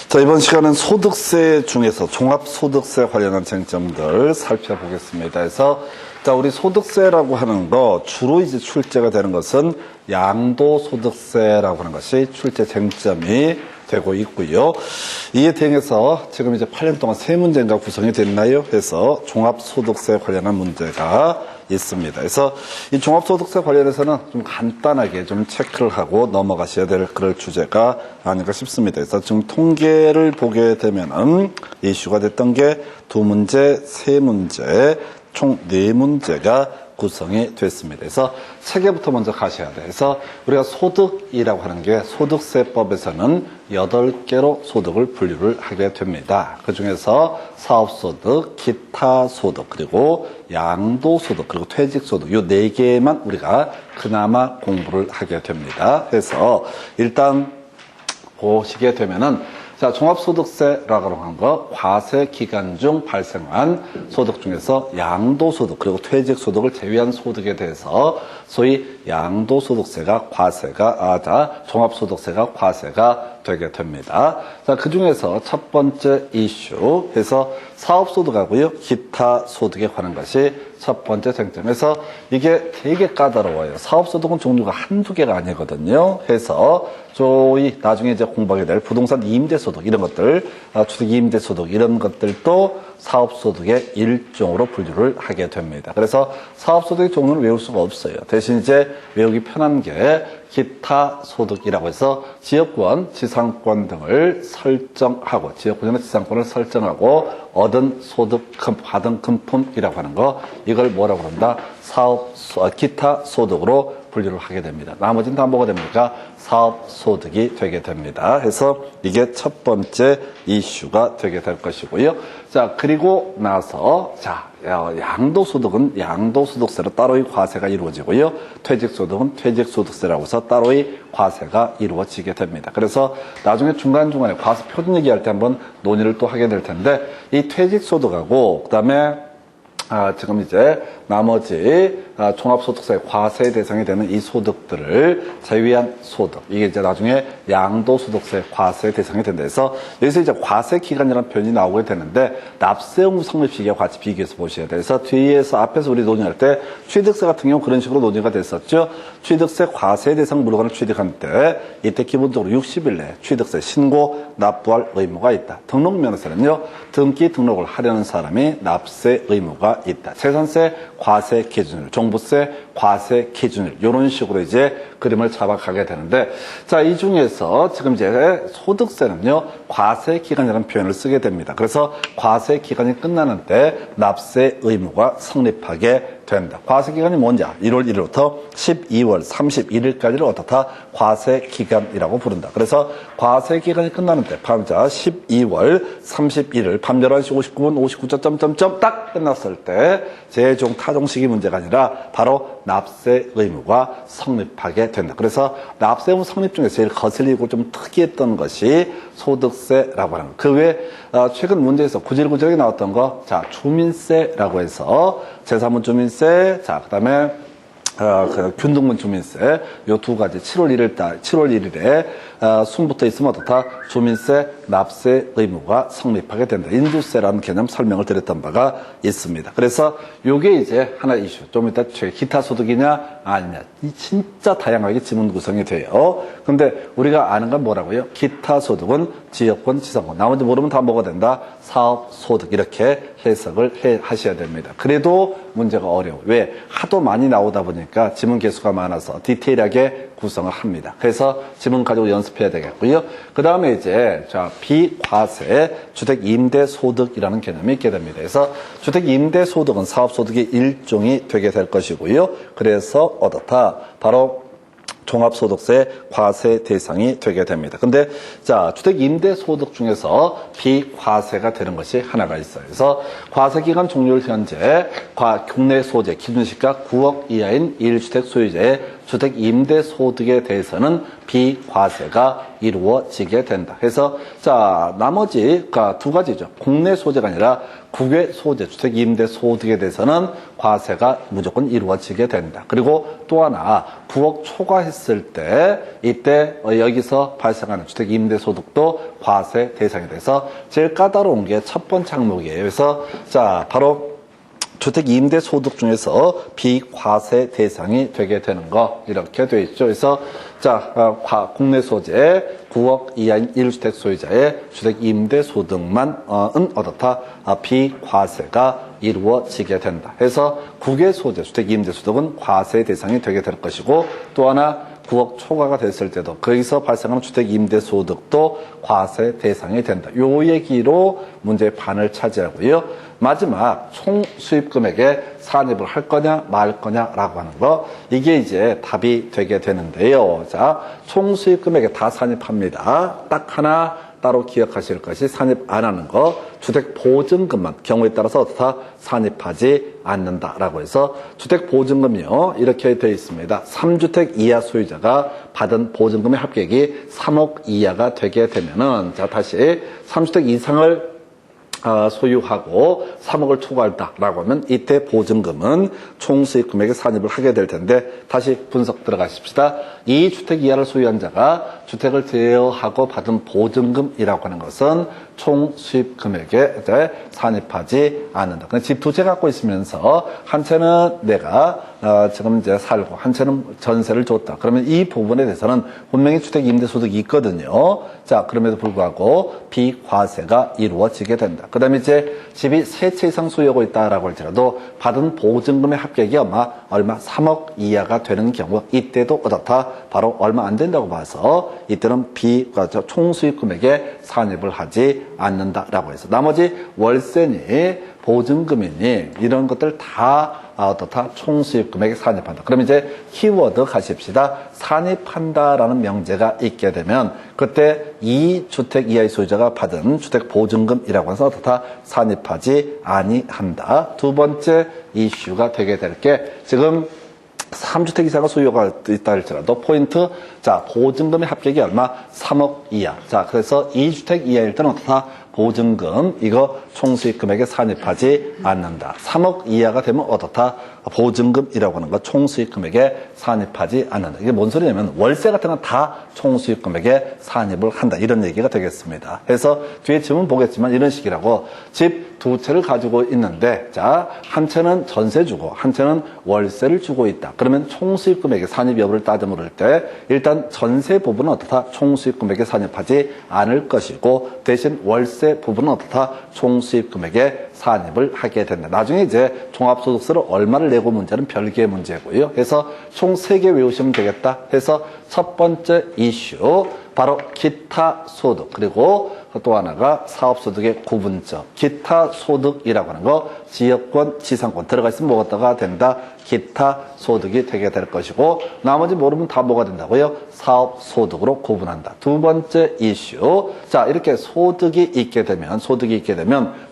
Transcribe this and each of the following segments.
자, 이번 시간은 소득세 중에서 종합소득세 관련한 쟁점들 살펴보겠습니다. 그래서, 자, 우리 소득세라고 하는 거, 주로 이제 출제가 되는 것은 양도소득세라고 하는 것이 출제 쟁점이 되고 있고요. 이에 대응해서 지금 이제 8년 동안 세 문제인가 구성이 됐나요? 해서 종합소득세 관련한 문제가 있습니다. 그래서 이 종합소득세 관련해서는 좀 간단하게 좀 체크를 하고 넘어가셔야 될 그럴 주제가 아닌가 싶습니다. 그래서 지금 통계를 보게 되면은 이슈가 됐던 게 두 문제, 세 문제, 총 네 문제가 구성이 됐습니다. 그래서 체계부터 먼저 가셔야 돼요. 그래서 우리가 소득이라고 하는 게 소득세법에서는 8개로 소득을 분류를 하게 됩니다. 그 중에서 사업소득, 기타소득, 그리고 양도소득, 그리고 퇴직소득, 이 4개만 우리가 그나마 공부를 하게 됩니다. 그래서 일단 보시게 되면은 자, 종합소득세라고 하는 거, 과세 기간 중 발생한 소득 중에서 양도소득, 그리고 퇴직소득을 제외한 소득에 대해서 소위 양도소득세가 종합소득세가 과세가 되게 됩니다. 자, 그 중에서 첫 번째 이슈 해서 사업소득하고요, 기타 소득에 관한 것이 첫 번째 쟁점에서 이게 되게 까다로워요. 사업소득은 종류가 한두 개가 아니거든요. 해서 저희 나중에 이제 공부하게 될 부동산 임대소득 이런 것들, 주택 임대소득 이런 것들도 사업소득의 일종으로 분류를 하게 됩니다. 그래서 사업소득의 종류를 외울 수가 없어요. 대신 이제 외우기 편한 게 기타 소득이라고 해서 지역권, 지상권 등을 설정하고 지역권이나 지상권을 설정하고 얻은 소득, 받은 금품이라고 하는 거 이걸 뭐라고 그런다? 기타 소득으로 분류를 하게 됩니다. 나머지는 다 뭐가 됩니까? 사업소득이 되게 됩니다. 그래서 이게 첫 번째 이슈가 되게 될 것이고요. 자, 그리고 나서, 자, 양도소득은 양도소득세로 따로의 과세가 이루어지고요. 퇴직소득은 퇴직소득세라고 해서 따로의 과세가 이루어지게 됩니다. 그래서 나중에 중간중간에 과세 표준 얘기할 때 한번 논의를 또 하게 될 텐데, 이 퇴직소득하고, 그 다음에 지금 이제 나머지 종합소득세 과세 대상이 되는 이 소득들을 제외한 소득, 이게 이제 나중에 양도소득세 과세 대상이 된다 해서 여기서 이제 과세 기간이라는 표현이 나오게 되는데 납세 의무 성립 시기와 같이 비교해서 보셔야 돼요. 그래서 뒤에서 앞에서 우리 논의할 때 취득세 같은 경우 그런 식으로 논의가 됐었죠. 취득세 과세 대상 물건을 취득할 때 이때 기본적으로 60일 내에 취득세 신고 납부할 의무가 있다. 등록면에서는요, 등기 등록을 하려는 사람이 납세 의무가 있다. 세산세 과세 기준일, 종부세 과세 기준일, 이런 식으로 이제 그림을 잡아가게 되는데, 자, 이 중에서 지금 이제 소득세는요, 과세 기간이라는 표현을 쓰게 됩니다. 그래서 과세 기간이 끝나는 때 납세 의무가 성립하게 된다. 과세 기간이 뭐냐? 1월 1일부터 12월 31일까지를 어떻다? 과세 기간이라고 부른다. 그래서 과세 기간이 끝나는 때, 밤자 12월 31일 밤 11시 59분 59점 딱 끝났을 때 재종 타종시기 문제가 아니라 바로 납세 의무가 성립하게 된다. 그래서 납세 의무 성립 중에 제일 거슬리고 좀 특이했던 것이 소득세라고 하는 거. 그 외에 최근 문제에서 구질구질하게 나왔던 거, 자, 주민세라고 해서 제3은 주민세, 자, 그 다음에 균등분 주민세, 요 두 가지 7월 1일에 순부터 있으면 어떻다? 주민세 납세 의무가 성립하게 된다. 인주세라는 개념 설명을 드렸던 바가 있습니다. 그래서 요게 이제 하나 이슈. 좀 이따 기타 소득이냐 아니냐. 이 진짜 다양하게 지문 구성이 돼요. 근데 우리가 아는 건 뭐라고요? 기타 소득은 지역권, 지상권. 나머지 모르면 다 뭐가 된다? 사업 소득. 이렇게 해석을 하셔야 됩니다. 그래도 문제가 어려워요. 왜? 하도 많이 나오다 보니까 지문 개수가 많아서 디테일하게 구성을 합니다. 그래서 지문 가지고 연습해야 되겠고요. 그 다음에 이제 자, 비과세 주택 임대 소득이라는 개념이 있게 됩니다. 그래서 주택 임대 소득은 사업 소득의 일종이 되게 될 것이고요. 그래서 어떻다? 바로 종합소득세 과세 대상이 되게 됩니다. 근데 자, 주택 임대 소득 중에서 비과세가 되는 것이 하나가 있어요. 그래서 과세 기간 종료율 현재 국내 소재 기준시가 9억 이하인 1주택 소유자의 주택 임대 소득에 대해서는 비과세가 이루어지게 된다. 그래서 자 나머지 두 가지죠. 국내 소재가 아니라 국외 소재, 주택 임대 소득에 대해서는 과세가 무조건 이루어지게 된다. 그리고 또 하나 9억 초과했을 때 이때 여기서 발생하는 주택 임대 소득도 과세 대상이 돼서 제일 까다로운 게 첫 번째 항목이에요. 그래서 자 바로 주택 임대 소득 중에서 비과세 대상이 되게 되는 거 이렇게 되어 있죠. 그래서 자 국내 소재 9억 이하인 1주택 소유자의 주택 임대 소득만은 어떻다? 비과세가 이루어지게 된다. 그래서 국외 소재 주택 임대 소득은 과세 대상이 되게 될 것이고 또 하나 9억 초과가 됐을 때도 거기서 발생하는 주택 임대 소득도 과세 대상이 된다. 요 얘기로 문제의 반을 차지하고요. 마지막 총 수입 금액에 산입을 할 거냐 말 거냐라고 하는 거 이게 이제 답이 되게 되는데요. 자, 총 수입 금액에 다 산입합니다. 딱 하나 따로 기억하실 것이 산입 안 하는 거 주택 보증금만 경우에 따라서 다 산입하지 않는다라고 해서 주택 보증금이요 이렇게 되어 있습니다. 3주택 이하 소유자가 받은 보증금의 합계액이 3억 이하가 되게 되면은 자 다시 3주택 이상을 소유하고 3억을 초과한다라고 하면 이때 보증금은 총수입 금액에 산입을 하게 될 텐데 다시 분석 들어가십시다. 2주택 이하를 소유한 자가 주택을 대여하고 받은 보증금이라고 하는 것은 총수입 금액에 산입하지 않는다. 근데 집 두 채 갖고 있으면서 한 채는 내가 지금 이제 살고 한 채는 전세를 줬다. 그러면 이 부분에 대해서는 분명히 주택 임대 소득이 있거든요. 자, 그럼에도 불구하고 비과세가 이루어지게 된다. 그 다음에 이제 집이 세 채 이상 소유하고 있다라고 할지라도 받은 보증금의 합계액이 얼마 3억 이하가 되는 경우 이때도 어떻다? 바로 얼마 안 된다고 봐서 이때는 총수입 금액에 산입을 하지 않는다라고 해서 나머지 월세니 보증금이니 이런 것들 다 어떻다? 총수입 금액에 산입한다. 그럼 이제 키워드 가십시다. 산입한다라는 명제가 있게 되면 그때 2주택 이하의 소유자가 받은 주택 보증금이라고 해서 어떻다? 산입하지 아니한다. 두 번째 이슈가 되게 될 게 지금 3주택 이상의 소유가 있다 할지라도 포인트 자 보증금의 합계액이 얼마? 3억 이하. 자 그래서 2주택 이하일 때는 어떻다? 보증금 이거 총수입 금액에 산입하지 않는다. 3억 이하가 되면 어떻다? 보증금이라고 하는 거 총수입 금액에 산입하지 않는다. 이게 뭔 소리냐면 월세 같은 건 다 총수입 금액에 산입을 한다. 이런 얘기가 되겠습니다. 그래서 뒤에 지문 보겠지만 이런 식이라고 집 두 채를 가지고 있는데 자 한 채는 전세 주고 한 채는 월세를 주고 있다. 그러면 총수입 금액의 산입 여부를 따져 물을 때 일단 전세 부분은 어떻다? 총수입 금액에 산입하지 않을 것이고 대신 월세 부분은 어떻다? 총수입 금액에 산입을 하게 된다. 나중에 이제 종합소득세를 얼마를 내고 문제는 별개의 문제고요. 그래서 총 3개 외우시면 되겠다. 해서 첫 번째 이슈 바로 기타 소득 그리고 또 하나가 사업소득의 구분점 기타 소득이라고 하는 거 지역권 지상권 들어가 있으면 뭐가 된다 기타 소득이 되게 될 것이고 나머지 모르면 다 뭐가 된다고요 사업소득으로 구분한다. 두 번째 이슈 자 이렇게 소득이 있게 되면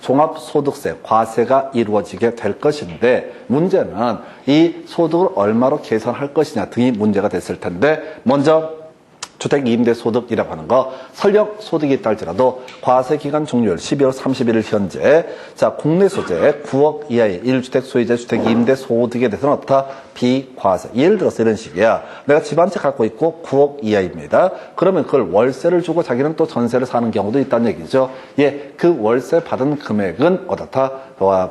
종합소득세 과세가 이루어지게 될 것인데 문제는 이 소득을 얼마로 계산할 것이냐 등이 문제가 됐을 텐데 먼저 주택 임대 소득이라고 하는 거 설령 소득이 있다 할지라도 과세 기간 종료일 12월 31일 현재 자 국내 소재 9억 이하의 1주택 소유자 주택 임대 소득에 대해서는 어떻다? 비과세. 예를 들어서 이런 식이야. 내가 집 한 채 갖고 있고 9억 이하입니다. 그러면 그걸 월세를 주고 자기는 또 전세를 사는 경우도 있다는 얘기죠. 예, 그 월세 받은 금액은 어떻다?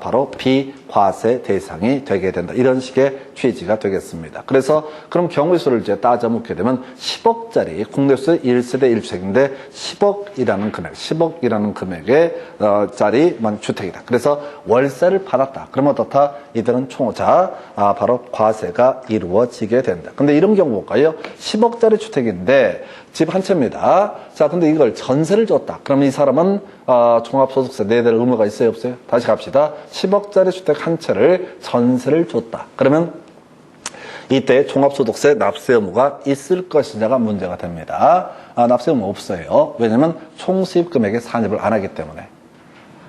바로 비과세 대상이 되게 된다. 이런 식의 취지가 되겠습니다. 그래서 그럼 경우의 수를 이제 따져 묻게 되면 10억짜리 국내 소재 1세대 1주택인데 10억이라는 금액의 짜리 주택이다. 그래서 월세를 받았다. 그러면 어떻다? 이들은 바로 과세가 이루어지게 된다. 근데 이런 경우 볼까요? 10억짜리 주택인데 집 한 채입니다. 자, 근데 이걸 전세를 줬다. 그러면 이 사람은 종합소득세 내야 될 의무가 있어요, 없어요? 다시 갑시다. 10억짜리 주택 한 채를 전세를 줬다. 그러면 이때 종합소득세 납세 의무가 있을 것이냐가 문제가 됩니다. 납세 의무 없어요. 왜냐면 총수입 금액에 산입을 안 하기 때문에.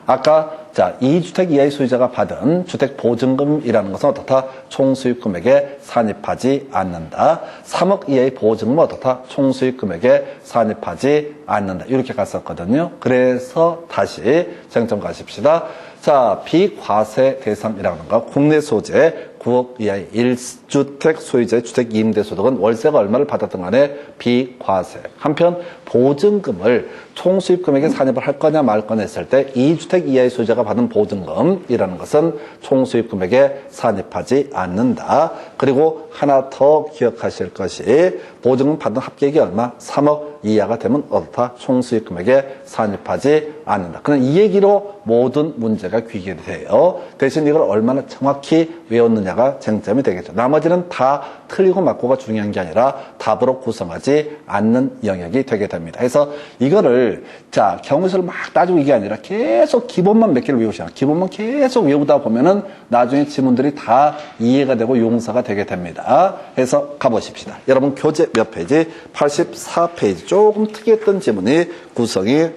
아까 자, 2주택 이하의 소유자가 받은 주택보증금이라는 것은 어떻다? 총수익금액에 산입하지 않는다. 3억 이하의 보증금은 어떻다? 총수익금액에 산입하지 않는다. 이렇게 갔었거든요. 그래서 다시 쟁점 가십시다. 자, 비과세 대상이라는 거, 국내 소재 9억 이하의 1주택 소유자의 주택 임대소득은 월세가 얼마를 받았든 간에 비과세. 한편 보증금을 총수입금액에 산입을 할 거냐 말 거냐 했을 때 2주택 이하의 소유자가 받은 보증금이라는 것은 총수입금액에 산입하지 않는다. 그리고 하나 더 기억하실 것이 보증금 받은 합계액이 얼마? 3억 이하가 되면 어떻다? 총수입금액에 산입하지 않는다. 그럼 이 얘기로 모든 문제가 귀결이 돼요. 대신 이걸 얼마나 정확히 외웠느냐가 쟁점이 되겠죠. 나머지는 다 틀리고 맞고가 중요한 게 아니라 답으로 구성하지 않는 영역이 되게 됩니다. 그래서 이거를 자 경우수를 막 따지고 이게 아니라 계속 기본만 몇 개를 외우시라. 기본만 계속 외우다 보면은 나중에 지문들이 다 이해가 되고 용사가 되게 됩니다. 그래서 가보십시다. 여러분 교재 몇 페이지? 84페이지. 조금 특이했던 지문이 구성이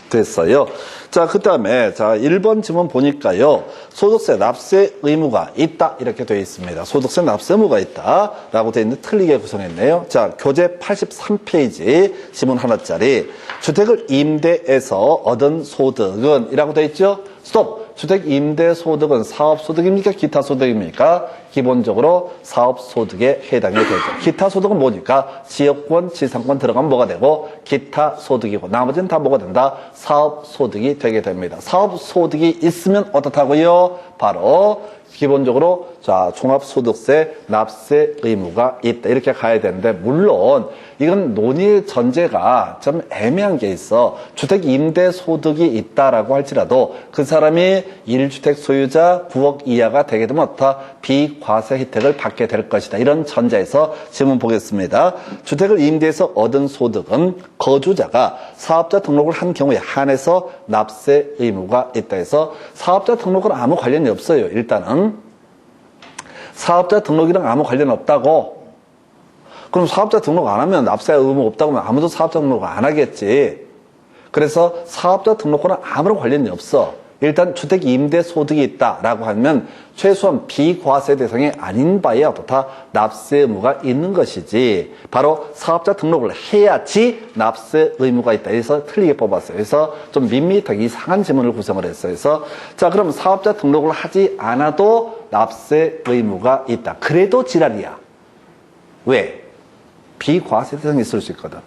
됐어요. 자, 그 다음에, 자, 1번 지문 보니까요, 소득세 납세 의무가 있다. 이렇게 되어 있습니다. 소득세 납세 의무가 있다. 라고 되어 있는데 틀리게 구성했네요. 자, 교재 83페이지 지문 하나짜리. 주택을 임대해서 얻은 소득은, 이라고 되어 있죠? 스톱! 주택 임대 소득은 사업소득입니까? 기타 소득입니까? 기본적으로 사업소득에 해당이 되죠. 기타 소득은 뭐니까? 지역권, 지상권 들어가면 뭐가 되고? 기타 소득이고 나머지는 다 뭐가 된다? 사업소득이 되게 됩니다. 사업소득이 있으면 어떻다고요? 바로 기본적으로 자 종합소득세 납세 의무가 있다. 이렇게 가야 되는데 물론 이건 논의 전제가 좀 애매한 게 있어. 주택 임대 소득이 있다라고 할지라도 그 사람이 1주택 소유자 9억 이하가 되게 되면 어떻다? 비과세 혜택을 받게 될 것이다. 이런 전제에서 질문 보겠습니다. 주택을 임대해서 얻은 소득은 거주자가 사업자 등록을 한 경우에 한해서 납세 의무가 있다 해서 사업자 등록은 아무 관련이 없어요. 일단은 사업자 등록이랑 아무 관련 없다고. 그럼 사업자 등록 안 하면 납세 의무 없다고 하면 아무도 사업자 등록을 안 하겠지. 그래서 사업자 등록과는 아무런 관련이 없어. 일단 주택 임대 소득이 있다라고 하면 최소한 비과세 대상이 아닌 바에 어떻다? 납세 의무가 있는 것이지. 바로 사업자 등록을 해야지 납세 의무가 있다. 그래서 틀리게 뽑았어요. 그래서 좀 밋밋하게 이상한 지문을 구성을 했어요. 그래서 자 그럼 사업자 등록을 하지 않아도 납세 의무가 있다. 그래도 지랄이야. 왜? 비과세 대상이 있을 수 있거든.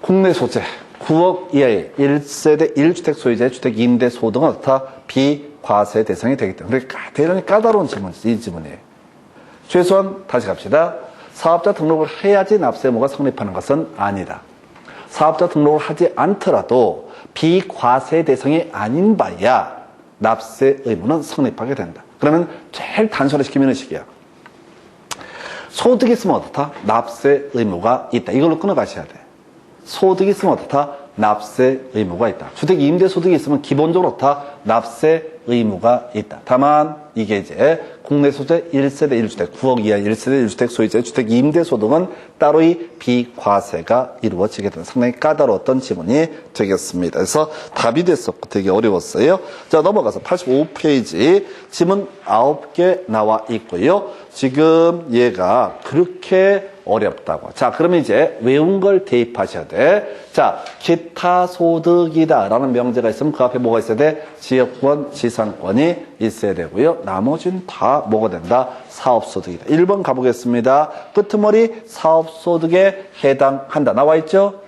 국내 소재 9억 이하의 1세대 1주택 소유자의 주택 임대 소득은 어떻다? 비과세 대상이 되기 때문에 대단히 까다로운 질문이지, 이 질문이에요. 최소한 다시 갑시다. 사업자 등록을 해야지 납세 의무가 성립하는 것은 아니다. 사업자 등록을 하지 않더라도 비과세 대상이 아닌 바야 납세 의무는 성립하게 된다. 그러면 제일 단순화시키면 식이야. 소득이 있으면 어떻다? 납세 의무가 있다. 이걸로 끊어가셔야 돼. 소득이 있으면 어떻다? 납세 의무가 있다. 주택 임대 소득이 있으면 기본적으로 어떻다? 납세 의무가 있다. 다만 이게 이제 국내 소재 1세대 1주택 9억 이하 1세대 1주택 소유자의 주택 임대 소득은 따로의 비과세가 이루어지게 되는 상당히 까다로웠던 지문이 되겠습니다. 그래서 답이 됐었고 되게 어려웠어요. 자 넘어가서 85페이지 지문 9개 나와 있고요. 지금 얘가 그렇게 어렵다고. 자, 그러면 이제 외운 걸 대입하셔야 돼. 자, 기타 소득이다 라는 명제가 있으면 그 앞에 뭐가 있어야 돼? 지역권, 지상권이 있어야 되고요. 나머지는 다 뭐가 된다? 사업소득이다. 1번 가보겠습니다. 끄트머리 사업소득에 해당한다. 나와 있죠?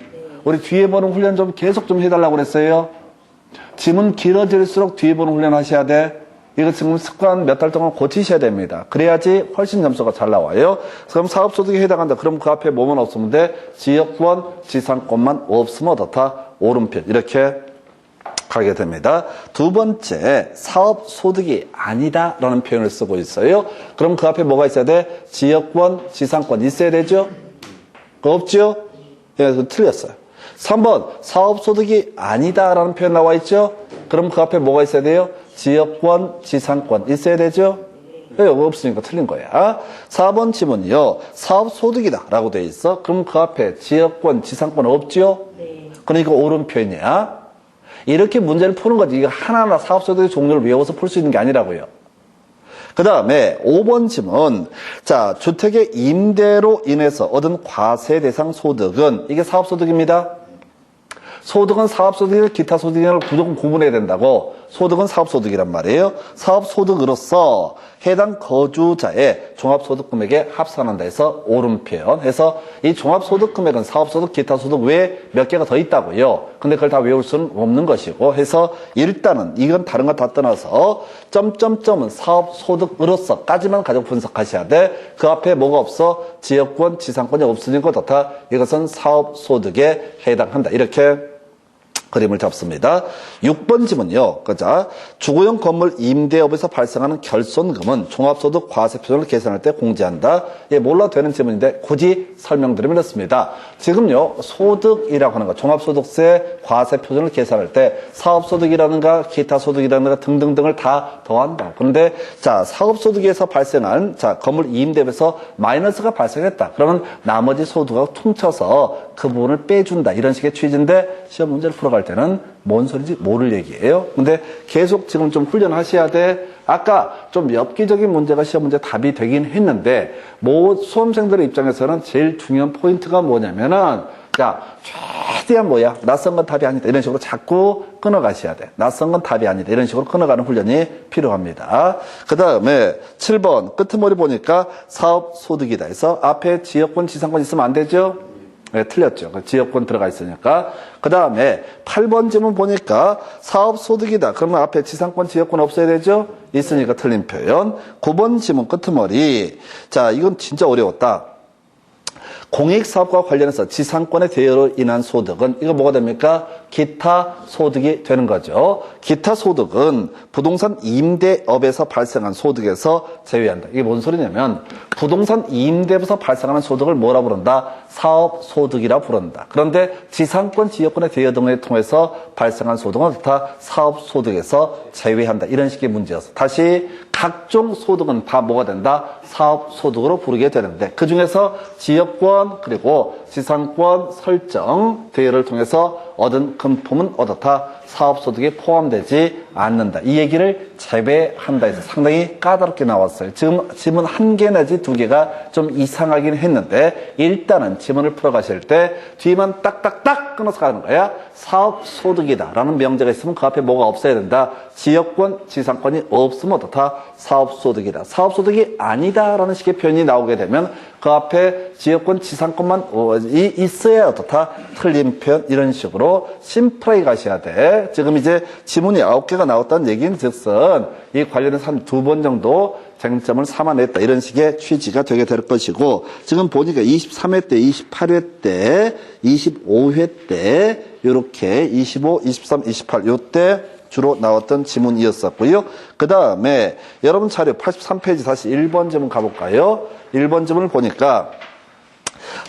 우리 뒤에 보는 훈련 좀 계속 좀 해달라고 그랬어요. 지문 길어질수록 뒤에 보는 훈련 하셔야 돼. 이거 지금 습관 몇 달 동안 고치셔야 됩니다. 그래야지 훨씬 점수가 잘 나와요. 그럼 사업소득에 해당한다. 그럼 그 앞에 뭐만 없으면 돼? 지역권, 지상권만 없으면 어떻다? 오른편. 이렇게 가게 됩니다. 두 번째, 사업소득이 아니다 라는 표현을 쓰고 있어요. 그럼 그 앞에 뭐가 있어야 돼? 지역권, 지상권 있어야 되죠? 없죠? 예, 틀렸어요. 3번, 사업소득이 아니다 라는 표현 나와 있죠? 그럼 그 앞에 뭐가 있어야 돼요? 지역권, 지상권 있어야 되죠? 네, 없으니까 틀린 거야. 4번 지문이요. 사업소득이다 라고 돼 있어. 그럼 그 앞에 지역권, 지상권 없죠? 네. 그러니까 옳은 표현이야. 이렇게 문제를 푸는 거지. 이거 하나하나 사업소득의 종류를 외워서 풀 수 있는 게 아니라고요. 그 다음에 5번 질문. 자, 주택의 임대로 인해서 얻은 과세 대상 소득은 이게 사업소득입니다. 소득은 사업소득이나 기타 소득을 무조건 구분해야 된다고. 소득은 사업소득이란 말이에요. 사업소득으로서 해당 거주자의 종합소득금액에 합산한다 해서 옳은 표현. 해서 이 종합소득금액은 사업소득, 기타소득 외에 몇 개가 더 있다고요. 근데 그걸 다 외울 수는 없는 것이고. 해서 일단은 이건 다른 거 다 떠나서 점점점은 사업소득으로서까지만 가지고 분석하셔야 돼. 그 앞에 뭐가 없어? 지역권, 지상권이 없으니 그렇다. 이것은 사업소득에 해당한다. 이렇게 그림을 잡습니다. 6번 지문요. 그자 주거용 건물 임대업에서 발생하는 결손금은 종합소득 과세표준을 계산할 때 공제한다. 예, 몰라도 되는 지문인데 굳이 설명드리면 이렇습니다. 지금요, 소득이라고 하는 거, 종합소득세 과세표준을 계산할 때 사업소득이라든가 기타소득이라든가 등등등을 다 더한다. 그런데 자, 사업소득에서 발생한 자, 건물 임대업에서 마이너스가 발생했다. 그러면 나머지 소득하고 퉁쳐서 그 부분을 빼준다. 이런 식의 취지인데 시험 문제를 풀어갈 때는 뭔 소리인지 모를 얘기예요. 근데 계속 지금 좀 훈련하셔야 돼. 아까 좀 엽기적인 문제가 시험 문제 답이 되긴 했는데 수험생들의 입장에서는 제일 중요한 포인트가 뭐냐면은 자, 최대한 뭐야? 낯선 건 답이 아니다. 이런 식으로 자꾸 끊어가셔야 돼. 낯선 건 답이 아니다. 이런 식으로 끊어가는 훈련이 필요합니다. 그 다음에 7번 끄트머리 보니까 사업소득이다 해서 앞에 지역권, 지상권 있으면 안 되죠? 네, 틀렸죠. 지역권 들어가 있으니까. 그 다음에 8번 질문 보니까 사업소득이다. 그러면 앞에 지상권, 지역권 없어야 되죠? 있으니까 틀린 표현. 9번 질문 끄트머리. 자, 이건 진짜 어려웠다. 공익사업과 관련해서 지상권의 대여로 인한 소득은 이거 뭐가 됩니까? 기타 소득이 되는 거죠. 기타 소득은 부동산 임대업에서 발생한 소득에서 제외한다. 이게 뭔 소리냐면 부동산 임대업에서 발생하는 소득을 뭐라 부른다? 사업소득이라 부른다. 그런데 지상권, 지역권의 대여 등을 통해서 발생한 소득은 다 사업소득에서 제외한다. 이런 식의 문제였어. 다시 각종 소득은 다 뭐가 된다? 사업소득으로 부르게 되는데 그 중에서 지역권 그리고 지상권 설정 대여를 통해서 얻은 금품은 어떻다? 사업소득에 포함되지 않는다. 이 얘기를 제외한다 해서 상당히 까다롭게 나왔어요. 지금 지문 1개 내지 2개가 좀 이상하긴 했는데 일단은 지문을 풀어가실 때 뒤만 딱딱딱 끊어서 가는 거야. 사업소득이다 라는 명제가 있으면 그 앞에 뭐가 없어야 된다. 지역권, 지상권이 없으면 어떻다? 사업소득이다. 사업소득이 아니다 라는 식의 표현이 나오게 되면 그 앞에 지역권, 지상권만 있어야 어떻다? 틀린 표현 이런 식으로 심플하게 가셔야 돼. 지금 이제 지문이 9개가 나왔다는 얘기는 즉슨 이 관련해서 한 2번 정도 쟁점을 삼아냈다. 이런 식의 취지가 되게 될 것이고 지금 보니까 23회 때, 28회 때, 25회 때 이렇게 25, 23, 28 요때 주로 나왔던 지문이었었고요. 그 다음에 여러분 자료 83페이지 다시 1번 지문 가볼까요? 1번 지문을 보니까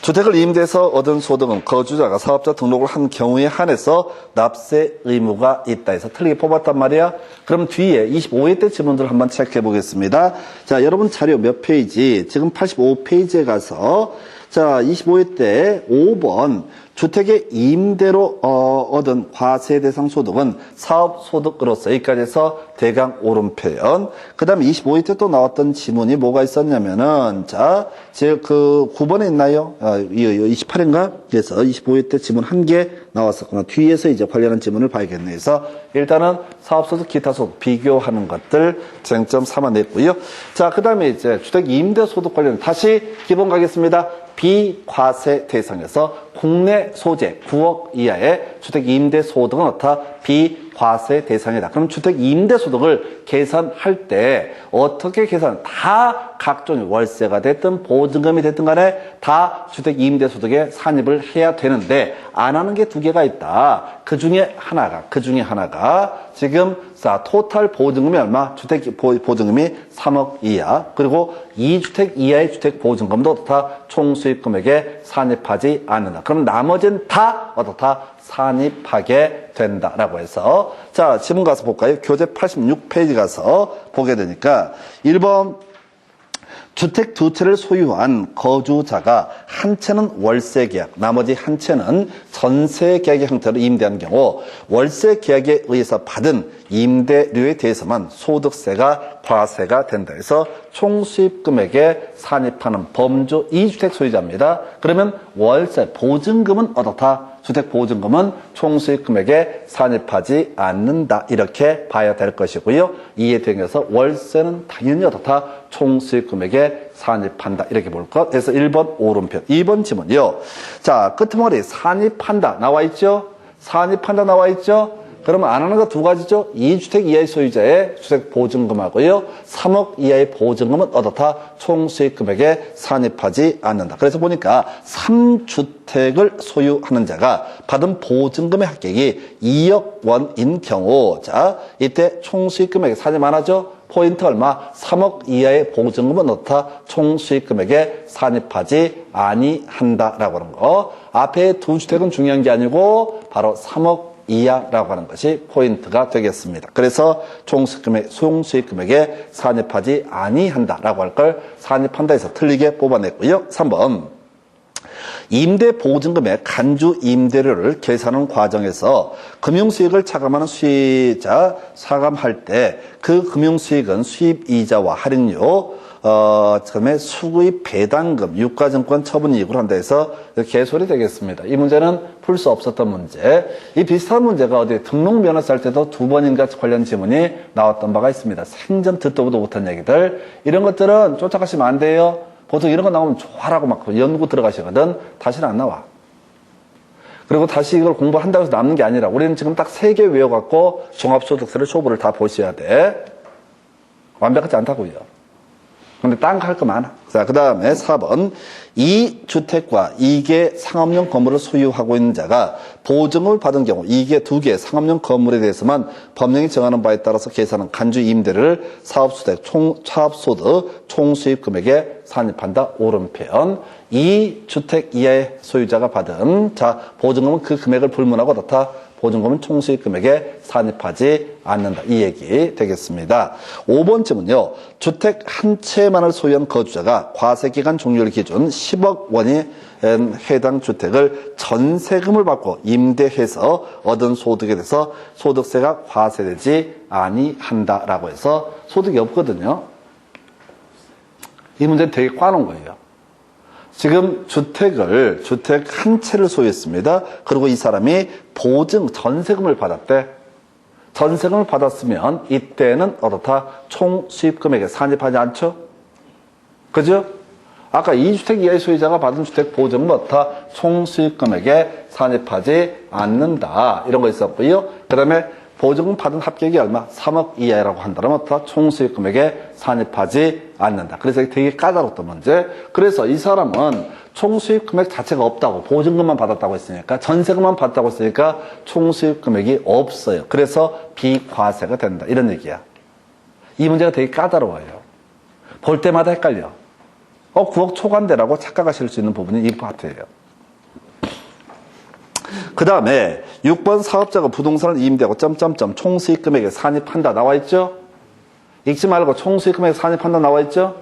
주택을 임대해서 얻은 소득은 거주자가 사업자 등록을 한 경우에 한해서 납세 의무가 있다 해서 틀리게 뽑았단 말이야. 그럼 뒤에 25회 때 지문들을 한번 체크해 보겠습니다. 자, 여러분 자료 몇 페이지? 지금 85페이지에 가서 자, 25회 때 5번 주택의 임대로 얻은 과세 대상 소득은 사업소득으로서 여기까지 해서 대강 옳은 표현. 그 다음에 25회 때 또 나왔던 지문이 뭐가 있었냐면은 자, 제 그 9번에 있나요? 28회인가? 그래서 25회 때 지문 1개 나왔었구나. 뒤에서 이제 관련한 지문을 봐야겠네. 그래서 일단은 사업소득, 기타소득 비교하는 것들 쟁점 삼아냈고요. 자, 그 다음에 이제 주택 임대소득 관련 다시 기본 가겠습니다. 비과세 대상에서 국내 소재 9억 이하의 주택 임대 소득은 어떻다? 비과세 대상이다. 그럼 주택 임대 소득을 계산할 때 어떻게 계산? 다 각종 월세가 됐든 보증금이 됐든 간에 다 주택 임대 소득에 산입을 해야 되는데 안 하는 게 2개가 있다. 그 중에 하나가 지금 자, 토탈 보증금이 얼마? 주택 보증금이 3억 이하. 그리고 2주택 이하의 주택 보증금도 어떻다? 총 수입 금액에 산입하지 않는다. 그럼 나머지는 다 어떻다? 산입하게 된다라고 해서 자, 지문 가서 볼까요? 교재 86페이지 가서 보게 되니까 1번 주택 두 채를 소유한 거주자가 한 채는 월세 계약, 나머지 한 채는 전세 계약의 형태로 임대하는 경우 월세 계약에 의해서 받은 임대료에 대해서만 소득세가 과세가 된다 해서 총수입 금액에 산입하는 범주 2주택 소유자입니다. 그러면 월세 보증금은 어떻다? 주택 보증금은 총수입 금액에 산입하지 않는다. 이렇게 봐야 될 것이고요. 이에 대해서 월세는 당연히 어떻다? 총수입 금액에 산입한다. 이렇게 볼 것. 그래서 1번 오른편. 2번 지문이요. 자, 끄트머리 산입한다. 나와 있죠? 산입한다 나와 있죠? 그러면 안 하는 거 두 가지죠. 2주택 이하의 소유자의 주택 보증금하고요. 3억 이하의 보증금은 어떻다? 총수입 금액에 산입하지 않는다. 그래서 보니까 3주택을 소유하는 자가 받은 보증금의 합격이 2억 원인 경우, 자, 이때 총수입 금액에 산입 안 하죠? 포인트 얼마? 3억 이하의 보증금은 어떻다? 총수입 금액에 산입하지 아니한다라고 하는 거. 앞에 두 주택은 중요한 게 아니고 바로 3억 이하라고 하는 것이 포인트가 되겠습니다. 그래서 총수입 금액에 산입하지 아니한다라고 할 걸 산입한다 해서 틀리게 뽑아냈고요. 3번. 임대보증금의 간주 임대료를 계산하는 과정에서 금융수익을 차감하는 수익자 차감할 때 그 금융수익은 수입이자와 할인료, 그다음에 수구입 배당금, 유가증권 처분이익으로 한다 해서 개소리 되겠습니다. 이 문제는 풀 수 없었던 문제. 이 비슷한 문제가 어디 등록면허 쌀 때도 두 번인가 관련 지문이 나왔던 바가 있습니다. 생전 듣도 보도 못한 얘기들. 이런 것들은 쫓아가시면 안 돼요. 보통 이런 거 나오면 좋아라고 막 연구 들어가시거든. 다시는 안 나와. 그리고 다시 이걸 공부한다고 해서 남는 게 아니라 우리는 지금 딱 3개 외워갖고 종합소득세를 초보를 다 보셔야 돼. 완벽하지 않다고요. 근데 딴 거 할 거 많아. 자, 그 다음에 4번. 이 주택과 2개 상업용 건물을 소유하고 있는 자가 보증을 받은 경우 2개, 2개 상업용 건물에 대해서만 법령이 정하는 바에 따라서 계산한 간주 임대료를 사업소득 총수입 금액에 산입한다. 오른편. 이 주택 이하의 소유자가 받은 보증금은 그 금액을 불문하고 어떻다? 보증금은 총수입 금액에 산입하지 않는다. 이 얘기 되겠습니다. 5번쯤은요. 주택 한 채만을 소유한 거주자가 과세기간 종료일 기준 10억 원이 해당 주택을 전세금을 받고 임대해서 얻은 소득에 대해서 소득세가 과세되지 아니한다라고 해서 소득이 없거든요. 이 문제는 되게 꽈놓은 거예요. 지금 주택 한 채를 소유했습니다. 그리고 이 사람이 전세금을 받았대. 전세금을 받았으면 이때는 어떻다? 총수입금액에 산입하지 않죠? 그죠? 아까 2주택 이하의 소유자가 받은 주택 보증은 어떻다? 총수입금액에 산입하지 않는다. 이런 거 있었고요. 그 다음에 보증금 받은 합격이 얼마? 3억 이하라고 한다면 어떻다? 총수입 금액에 산입하지 않는다. 그래서 이게 되게 까다롭던 문제. 그래서 이 사람은 총수입 금액 자체가 없다고, 보증금만 받았다고 했으니까, 전세금만 받았다고 했으니까 총수입 금액이 없어요. 그래서 비과세가 된다. 이런 얘기야. 이 문제가 되게 까다로워요. 볼 때마다 헷갈려. 9억 초과인데라고 착각하실 수 있는 부분이 이 파트예요. 그 다음에 6번 사업자가 부동산을 임대하고 총수입 금액에 산입한다 나와 있죠? 읽지 말고 총수입 금액에 산입한다 나와 있죠?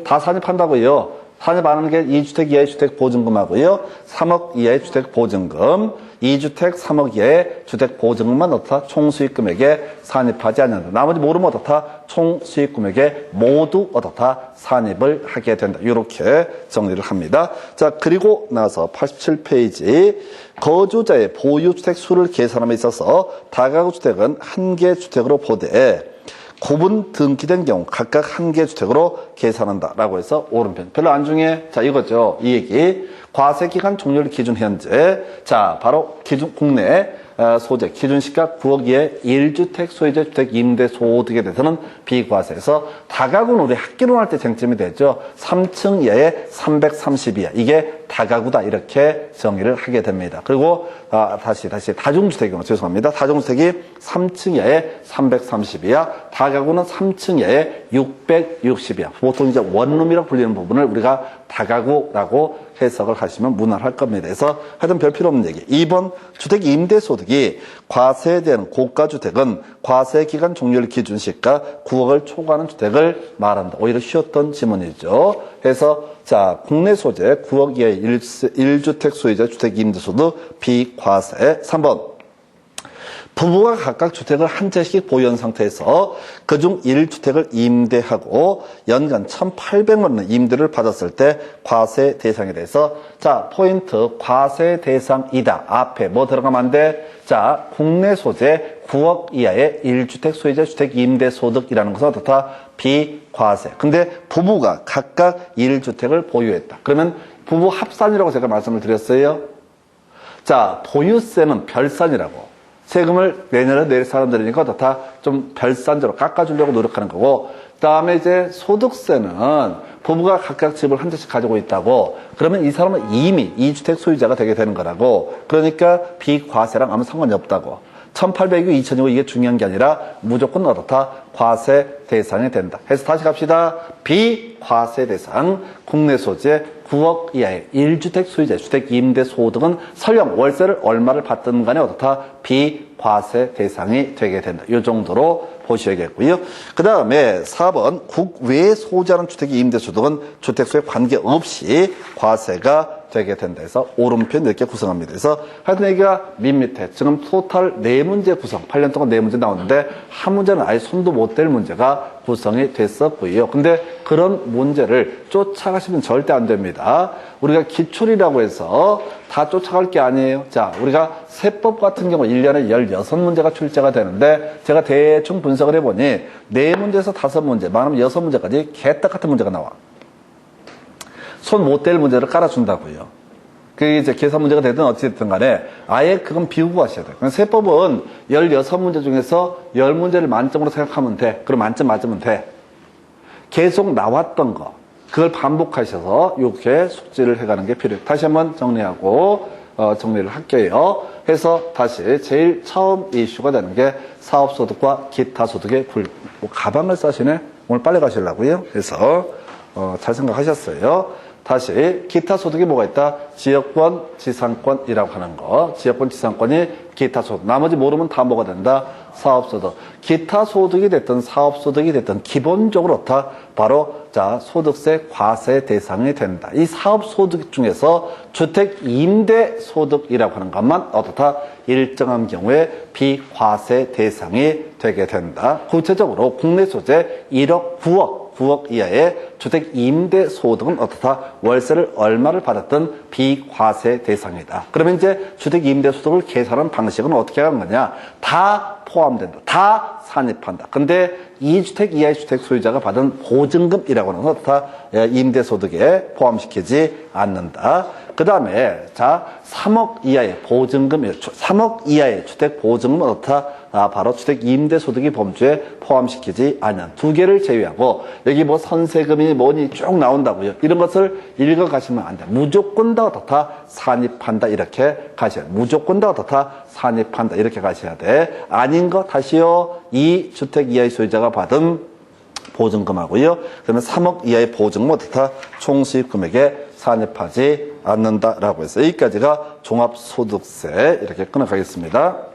다 산입한다고요. 산입 안 하는 게 2주택 이하의 주택 보증금하고요. 3억 이하의 주택 보증금, 2주택 3억 이하의 주택 보증금만 어떻다? 총수입 금액에 산입하지 않는다. 나머지 모르면 어떻다? 총수입 금액에 모두 어떻다? 산입을 하게 된다. 이렇게 정리를 합니다. 자, 그리고 나서 87페이지 거주자의 보유주택 수를 계산함에 있어서 다가구 주택은 한 개 주택으로 보되 구분 등기된 경우 각각 한 개 주택으로 계산한다라고 해서 오른편. 별로 안 중요해. 자, 이거죠. 이 얘기. 과세기간 종료일 기준 현재. 자, 바로 기준 국내 소재 기준시가 9억 이하의 1주택 소유자 주택 임대 소득에 대해서는 비과세에서 다가구는 우리 학기론 할 때 쟁점이 되죠. 3층 이하의 330 이하. 이게 다가구다 이렇게 정의를 하게 됩니다. 그리고 다시 다중주택이요. 죄송합니다. 다중주택이 3층 이하에 330이야. 다가구는 3층 이하에 660이야. 보통 이제 원룸이라고 불리는 부분을 우리가 다가구라고 해석을 하시면 무난할 겁니다. 그래서 하여튼 별 필요 없는 얘기. 2번 주택 임대소득이 과세되는 고가주택은 과세기간 종료일 기준시가 9억을 초과하는 주택을 말한다. 오히려 쉬웠던 지문이죠. 그래서 자 국내 소재 9억 이하의 1주택 소유자 주택 임대소득 비과세. 3번 부부가 각각 주택을 한 채씩 보유한 상태에서 그중 1주택을 임대하고 연간 1,800만 원의 임대를 받았을 때 과세 대상에 대해서 자 포인트 과세 대상이다. 앞에 뭐 들어가면 안 돼? 자 국내 소재 9억 이하의 1주택 소유자 주택 임대소득이라는 것은 어떻다? 비과세. 근데 부부가 각각 1주택을 보유했다. 그러면 부부 합산이라고 제가 말씀을 드렸어요. 자 보유세는 별산이라고. 세금을 내년에 낼 사람들이니까 어떻다? 좀 별산적으로 깎아주려고 노력하는 거고, 그 다음에 이제 소득세는 부부가 각각 집을 한 채씩 가지고 있다고, 그러면 이 사람은 이미 2주택 소유자가 되게 되는 거라고, 그러니까 비과세랑 아무 상관이 없다고. 1,800이고 2,000이고 이게 중요한 게 아니라 무조건 어떻다? 과세 대상이 된다. 해서 다시 갑시다. 비과세 대상, 국내 소재 9억 이하의 1주택 소유자 주택 임대 소득은 설령 월세를 얼마를 받든 간에 어떻다? 비과세 대상이 되게 된다. 이 정도로 보셔야겠고요. 그 다음에 4번 국외에 소지하는 주택의 임대 소득은 주택수에 관계없이 과세가 되게 된다 해서 오른편 이렇게 구성합니다. 그래서 하여튼 여기가 밋밋해. 지금 토탈 4문제 구성, 8년 동안 4문제 나오는데 한 문제는 아예 손도 못 댈 문제가 구성이 됐었고요. 근데 그런 문제를 쫓아가시면 절대 안 됩니다. 우리가 기출이라고 해서 다 쫓아갈 게 아니에요. 자, 우리가 세법 같은 경우 1년에 16문제가 출제가 되는데 제가 대충 분석을 해보니 4문제에서 5문제, 많으면 6문제까지 개떡 같은 문제가 나와. 손 못 댈 문제를 깔아준다고요. 그게 이제 계산 문제가 되든 어찌됐든 간에 아예 그건 비우고 가셔야 돼요. 세법은 16문제 중에서 10문제를 만점으로 생각하면 돼. 그럼 만점 맞으면 돼. 계속 나왔던 거, 그걸 반복하셔서 이렇게 숙지를 해가는 게 필요해요. 다시 한번 정리하고 정리를 할게요. 해서 다시 제일 처음 이슈가 되는 게 사업소득과 기타소득의 뭐 가방을 싸시네? 오늘 빨리 가시려고요. 그래서 잘 생각하셨어요. 다시 기타 소득이 뭐가 있다? 지역권, 지상권이라고 하는 거. 지역권, 지상권이 기타 소득. 나머지 모르면 다 뭐가 된다? 사업소득. 기타 소득이 됐든 사업소득이 됐든 기본적으로 어떻다? 바로 자 소득세 과세 대상이 된다. 이 사업소득 중에서 주택 임대 소득이라고 하는 것만 어떻다? 일정한 경우에 비과세 대상이 되게 된다. 구체적으로 국내 소재 1억 9억 이하의 주택 임대 소득은 어떻다? 월세를 얼마를 받았든 비과세 대상이다. 그러면 이제 주택 임대 소득을 계산하는 방식은 어떻게 하는 거냐? 다 포함된다. 다 산입한다. 근데 2주택 이하의 주택 소유자가 받은 보증금이라고 하는 건 어떻다? 임대 소득에 포함시키지 않는다. 그 다음에 자 3억 이하의 보증금, 3억 이하의 주택 보증금은 어떻다? 바로 주택 임대 소득이 범주에 포함시키지 않는 두 개를 제외하고 여기 뭐 선세금이 뭐니 쭉 나온다고요. 이런 것을 읽어 가시면 안 돼. 무조건 다 어떻다? 산입한다 이렇게 가셔야 돼. 무조건 다 어떻다? 산입한다 이렇게 가셔야 돼. 아닌 거 다시요. 2주택 이하의 소유자가 받은 보증금하고요. 그러면 3억 이하의 보증금은 어떻다? 총수입금액에 산입하지 않는다라고 해서 여기까지가 종합소득세 이렇게 끊어가겠습니다.